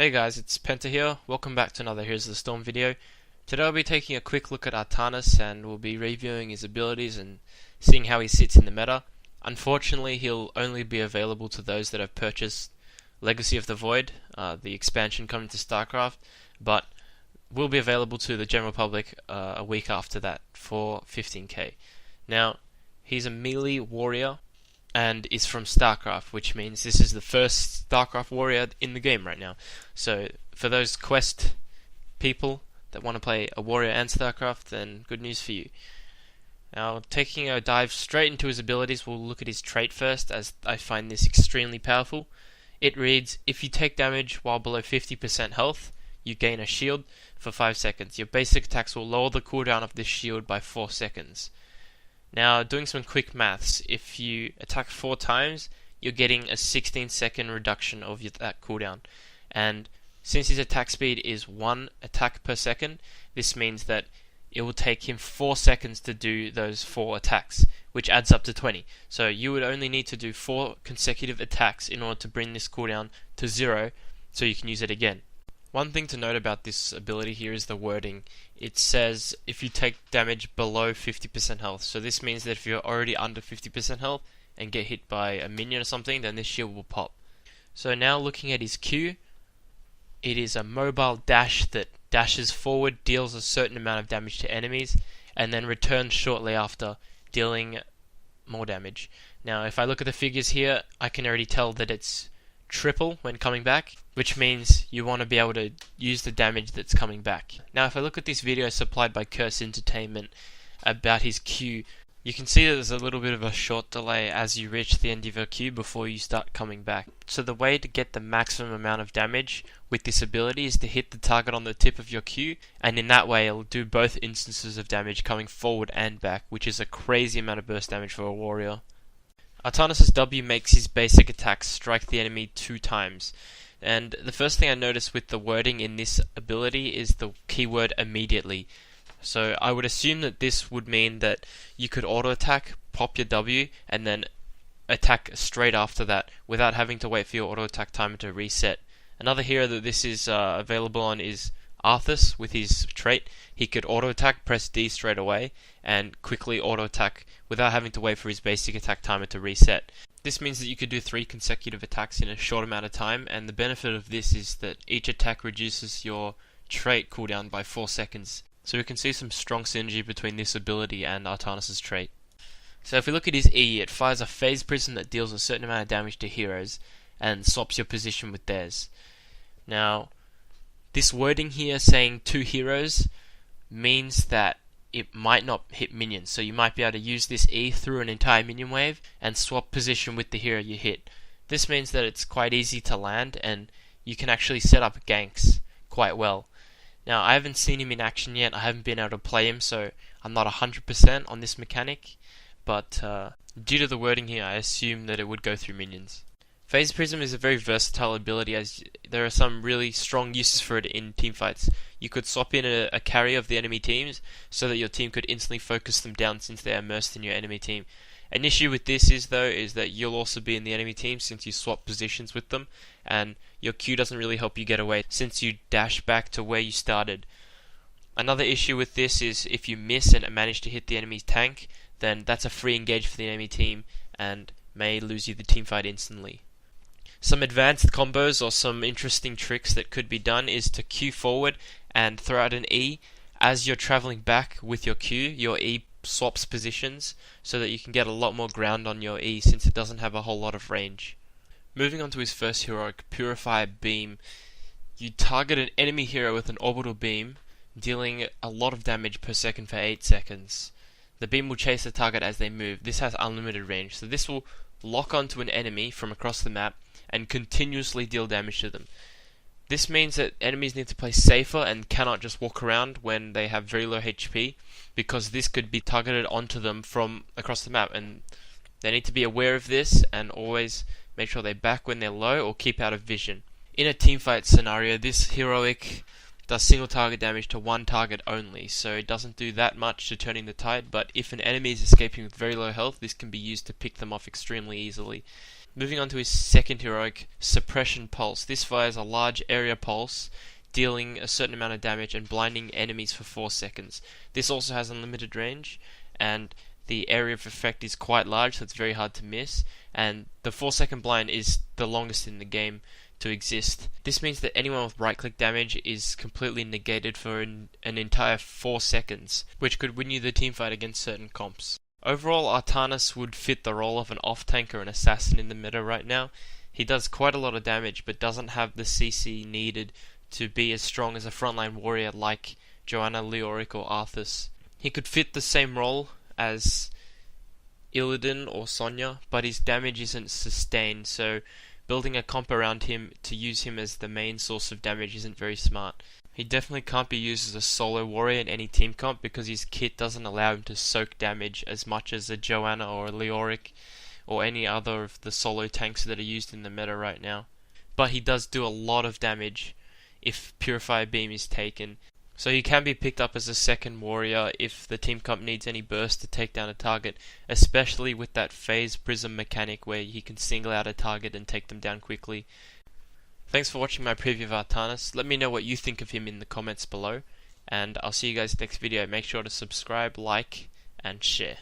Hey guys, it's Penta here. Welcome back to another Here's the Storm video. Today I'll be taking a quick look at Artanis and we'll be reviewing his abilities and seeing how he sits in the meta. Unfortunately, he'll only be available to those that have purchased Legacy of the Void, the expansion coming to StarCraft, but will be available to the general public a week after that for 15k. Now, he's a melee warrior and is from StarCraft, which means this is the first StarCraft warrior in the game right now. So for those quest people that want to play a warrior and StarCraft, then good news for you. Now, taking a dive straight into his abilities, we'll look at his trait first, as I find this extremely powerful. It reads, if you take damage while below 50% health, you gain a shield for 5 seconds. Your basic attacks will lower the cooldown of this shield by 4 seconds. Now, doing some quick maths, if you attack 4 times, you're getting a 16-second reduction of that cooldown. And since his attack speed is 1 attack per second, this means that it will take him 4 seconds to do those 4 attacks, which adds up to 20. So you would only need to do 4 consecutive attacks in order to bring this cooldown to 0, so you can use it again. One thing to note about this ability here is the wording. It says if you take damage below 50% health. So this means that if you're already under 50% health and get hit by a minion or something, then this shield will pop. So now looking at his Q, it is a mobile dash that dashes forward, deals a certain amount of damage to enemies, and then returns shortly after, dealing more damage. Now if I look at the figures here, I can already tell that it's triple when coming back, which means you want to be able to use the damage that's coming back. Now if I look at this video supplied by Curse Entertainment about his Q, you can see that there's a little bit of a short delay as you reach the end of your Q before you start coming back. So the way to get the maximum amount of damage with this ability is to hit the target on the tip of your Q, and in that way it'll do both instances of damage coming forward and back, which is a crazy amount of burst damage for a warrior. Artanis' W makes his basic attacks strike the enemy 2 times. And the first thing I notice with the wording in this ability is the keyword immediately. So I would assume that this would mean that you could auto attack, pop your W, and then attack straight after that without having to wait for your auto attack timer to reset. Another hero that this is available on is Artanis with his trait. He could auto attack, press D straight away, and quickly auto attack without having to wait for his basic attack timer to reset. This means that you could do 3 consecutive attacks in a short amount of time, and the benefit of this is that each attack reduces your trait cooldown by 4 seconds. So we can see some strong synergy between this ability and Artanis' trait. So if we look at his E, it fires a phase prism that deals a certain amount of damage to heroes and swaps your position with theirs. Now, this wording here saying 2 heroes means that it might not hit minions, so you might be able to use this E through an entire minion wave and swap position with the hero you hit. This means that it's quite easy to land and you can actually set up ganks quite well. Now I haven't seen him in action yet, I haven't been able to play him, so I'm not 100% on this mechanic, but due to the wording here I assume that it would go through minions. Phase Prism is a very versatile ability, as there are some really strong uses for it in teamfights. You could swap in a carry of the enemy teams so that your team could instantly focus them down since they are immersed in your enemy team. An issue with this is that you'll also be in the enemy team since you swap positions with them, and your Q doesn't really help you get away since you dash back to where you started. Another issue with this is if you miss and manage to hit the enemy's tank, then that's a free engage for the enemy team and may lose you the teamfight instantly. Some advanced combos or some interesting tricks that could be done is to Q forward and throw out an E. As you're traveling back with your Q, your E swaps positions so that you can get a lot more ground on your E since it doesn't have a whole lot of range. Moving on to his first heroic, Purify Beam. You target an enemy hero with an orbital beam, dealing a lot of damage per second for 8 seconds. The beam will chase the target as they move. This has unlimited range, so this will lock onto an enemy from across the map and continuously deal damage to them. This means that enemies need to play safer and cannot just walk around when they have very low HP, because this could be targeted onto them from across the map, and they need to be aware of this and always make sure they back when they're low or keep out of vision. In a teamfight scenario, this heroic does single target damage to one target only, so it doesn't do that much to turning the tide, but if an enemy is escaping with very low health, this can be used to pick them off extremely easily. Moving on to his second heroic, Suppression Pulse. This fires a large area pulse, dealing a certain amount of damage and blinding enemies for 4 seconds. This also has unlimited range, and the area of effect is quite large, so it's very hard to miss, and the 4-second blind is the longest in the game to exist. This means that anyone with right click damage is completely negated for an entire 4 seconds, which could win you the teamfight against certain comps. Overall, Artanis would fit the role of an off-tank or an assassin in the meta right now. He does quite a lot of damage, but doesn't have the CC needed to be as strong as a frontline warrior like Joanna, Leoric or Arthas. He could fit the same role as Illidan or Sonya, but his damage isn't sustained, so building a comp around him to use him as the main source of damage isn't very smart. He definitely can't be used as a solo warrior in any team comp because his kit doesn't allow him to soak damage as much as a Joanna or a Leoric or any other of the solo tanks that are used in the meta right now. But he does do a lot of damage if Purifier Beam is taken, so he can be picked up as a second warrior if the team comp needs any burst to take down a target, especially with that phase prism mechanic where he can single out a target and take them down quickly. Thanks for watching my preview of Artanis. Let me know what you think of him in the comments below, and I'll see you guys next video. Make sure to subscribe, like, and share.